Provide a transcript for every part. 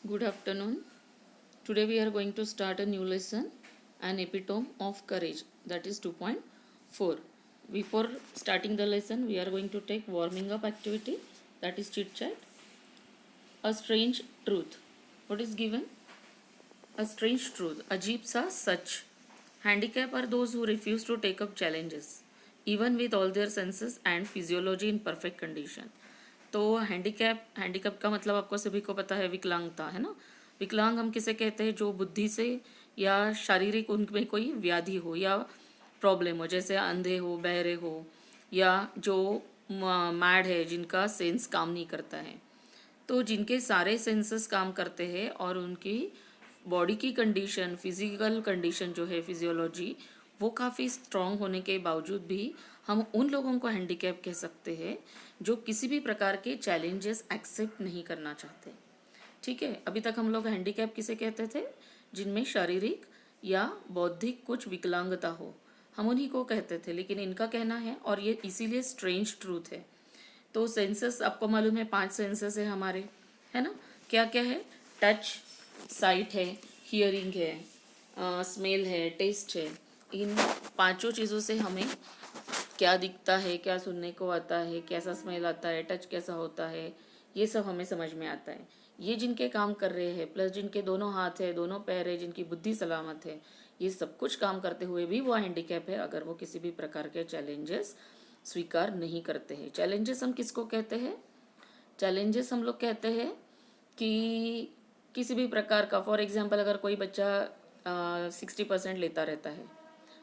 Good afternoon. Today we are going to start a new lesson, an epitome of courage, that is 2.4. Before starting the lesson, we are going to take warming up activity, that is chit chat. A strange truth. What is given? A strange truth. Ajeeb sa sach. Handicap are those who refuse to take up challenges, even with all their senses and physiology in perfect condition. तो handicap का मतलब आपको सभी को पता है, विकलांगता है ना। विकलांग हम किसे कहते हैं? जो बुद्धि से या शारीरिक उनमें कोई व्याधि हो या प्रॉब्लम हो, जैसे अंधे हो, बहरे हो, या जो मैड है, जिनका सेंस काम नहीं करता है। तो जिनके सारे सेंसेस काम करते हैं और उनकी बॉडी की कंडीशन, फिजिकल कंडीशन जो है, फिजियोलॉजी, वो काफ़ी स्ट्रांग होने के बावजूद भी हम उन लोगों को हैंडीकैप कह सकते हैं जो किसी भी प्रकार के चैलेंजेस एक्सेप्ट नहीं करना चाहते। ठीक है, अभी तक हम लोग हैंडीकैप किसे कहते थे? जिनमें शारीरिक या बौद्धिक कुछ विकलांगता हो, हम उन्हीं को कहते थे। लेकिन इनका कहना है, और ये इसीलिए स्ट्रेंज ट्रूथ है। तो सेंसस आपको मालूम है, 5 सेंसस है हमारे, है ना। क्या क्या है? टच, साइट है, हियरिंग है, स्मेल है, टेस्ट है। इन पांचों चीज़ों से हमें क्या दिखता है, क्या सुनने को आता है, कैसा स्मेल आता है, टच कैसा होता है, ये सब हमें समझ में आता है। ये जिनके काम कर रहे हैं, प्लस जिनके दोनों हाथ है, दोनों पैर है, जिनकी बुद्धि सलामत है, ये सब कुछ काम करते हुए भी वो हैंडीकैप है अगर वो किसी भी प्रकार के चैलेंजेस स्वीकार नहीं करते हैं। चैलेंजेस हम किसको कहते हैं? चैलेंजेस हम लोग कहते हैं कि किसी भी प्रकार का, फॉर एग्जांपल अगर कोई बच्चा 60% लेता रहता है,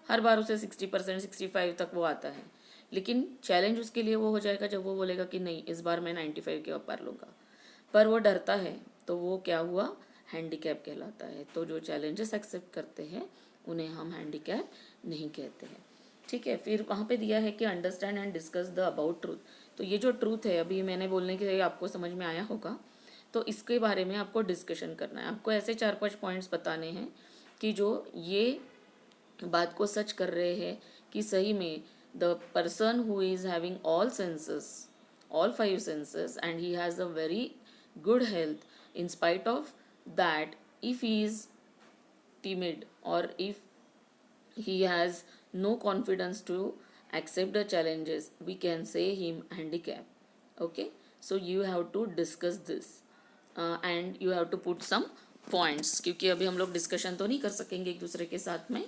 हर बार उसे 60%, 65 तक वो आता है, लेकिन चैलेंज उसके लिए वो हो जाएगा जब वो बोलेगा कि नहीं, इस बार मैं 95 के ऊपर लूँगा, पर वो डरता है, तो वो क्या हुआ? हैंडीकैप कहलाता है। तो जो चैलेंजेस एक्सेप्ट करते हैं उन्हें हम हैंडीकैप नहीं कहते हैं। ठीक है, फिर वहाँ पे दिया है कि understand and discuss the about truth. तो ये जो ट्रूथ है, अभी मैंने बोलने के लिए आपको समझ में आया होगा, तो इसके बारे में आपको डिस्कशन करना है। आपको ऐसे 4-5 पॉइंट्स बताने हैं कि जो ये बात को सच कर रहे हैं कि सही में the person who is having all senses, all 5 senses, and he has a very good health, in spite of that, if he is timid or if he has no confidence to accept the challenges, we can say him handicapped. Okay, so you have to discuss this, and you have to put some points, क्योंकि अभी हम लोग discussion तो नहीं कर सकेंगे एक दूसरे के साथ में,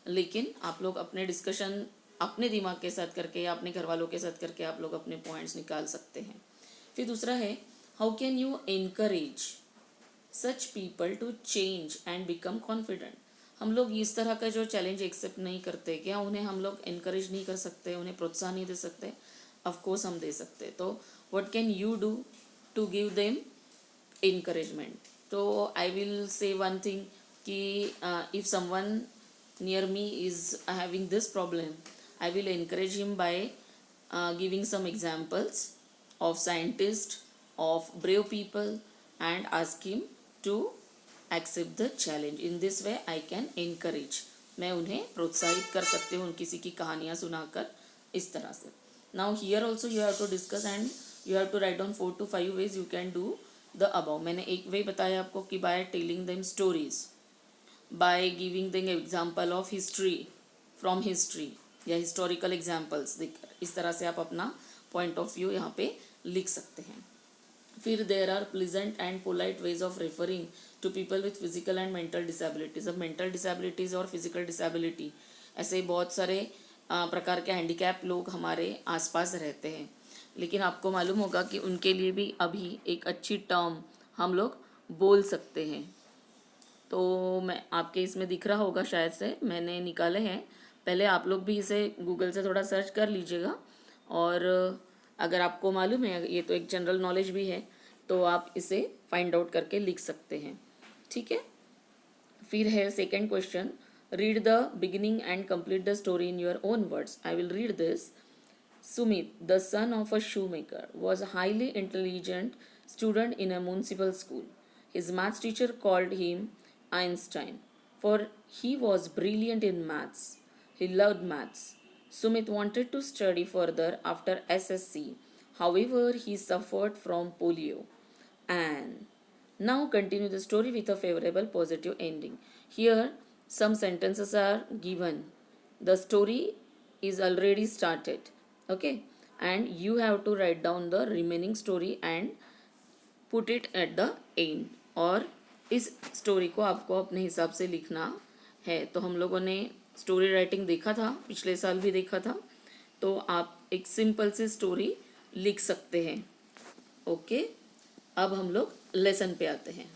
लेकिन आप लोग अपने डिस्कशन अपने दिमाग के साथ करके या अपने घर वालों के साथ करके आप लोग अपने पॉइंट्स निकाल सकते हैं। फिर दूसरा है, how can you encourage such people to change and become confident. हम लोग इस तरह का जो चैलेंज एक्सेप्ट नहीं करते, क्या उन्हें हम लोग इनकरेज नहीं कर सकते, उन्हें प्रोत्साहन नहीं दे सकते? ऑफकोर्स हम दे सकते। तो what can you do to give them encouragement? तो I will say one thing कि if someone near me is having this problem, I will encourage him by giving some examples of scientists, of brave people, and ask him to accept the challenge. In this way I can encourage, मैं उन्हें प्रोत्साहित कर सकती हूँ किसी की कहानियाँ सुनाकर, इस तरह से। Now here also you have to discuss and you have to write down 4 to 5 ways you can do the above. मैंने एक वे बताया आपको कि by telling them stories, by giving them example of history, from history, या historical examples देकर, इस तरह से आप अपना point of view यहाँ पे लिख सकते हैं। फिर there are pleasant and polite ways of referring to people with physical and mental disabilities. अब मेंटल डिसेबिलिटीज़ और फिजिकल डिसेबिलिटी, ऐसे बहुत सारे प्रकार के हैंडीकैप लोग हमारे आसपास रहते हैं, लेकिन आपको मालूम होगा कि उनके लिए भी अभी एक अच्छी टर्म हम लोग बोल सकते हैं। तो मैं आपके इसमें दिख रहा होगा शायद से, मैंने निकाले हैं, पहले आप लोग भी इसे गूगल से थोड़ा सर्च कर लीजिएगा, और अगर आपको मालूम है, ये तो एक जनरल नॉलेज भी है, तो आप इसे फाइंड आउट करके लिख सकते हैं। ठीक है, फिर है second question, read the beginning and complete the story in your own words. I will read this. Sumit, the son of a shoemaker, was a highly intelligent student in a municipal school. His maths teacher called him Einstein, for he was brilliant in maths. He loved maths. Sumit wanted to study further after SSC. However, he suffered from polio. And Now continue the story with a favorable positive ending. Here some sentences are given. The story is already started. Okay, and you have to write down the remaining story and put it at the end. और इस story को आपको अपने हिसाब से लिखना है. तो हम लोगों ने स्टोरी राइटिंग देखा था, पिछले साल भी देखा था, तो आप एक सिंपल सी स्टोरी लिख सकते हैं. ओके, अब हम लोग लेसन पे आते हैं.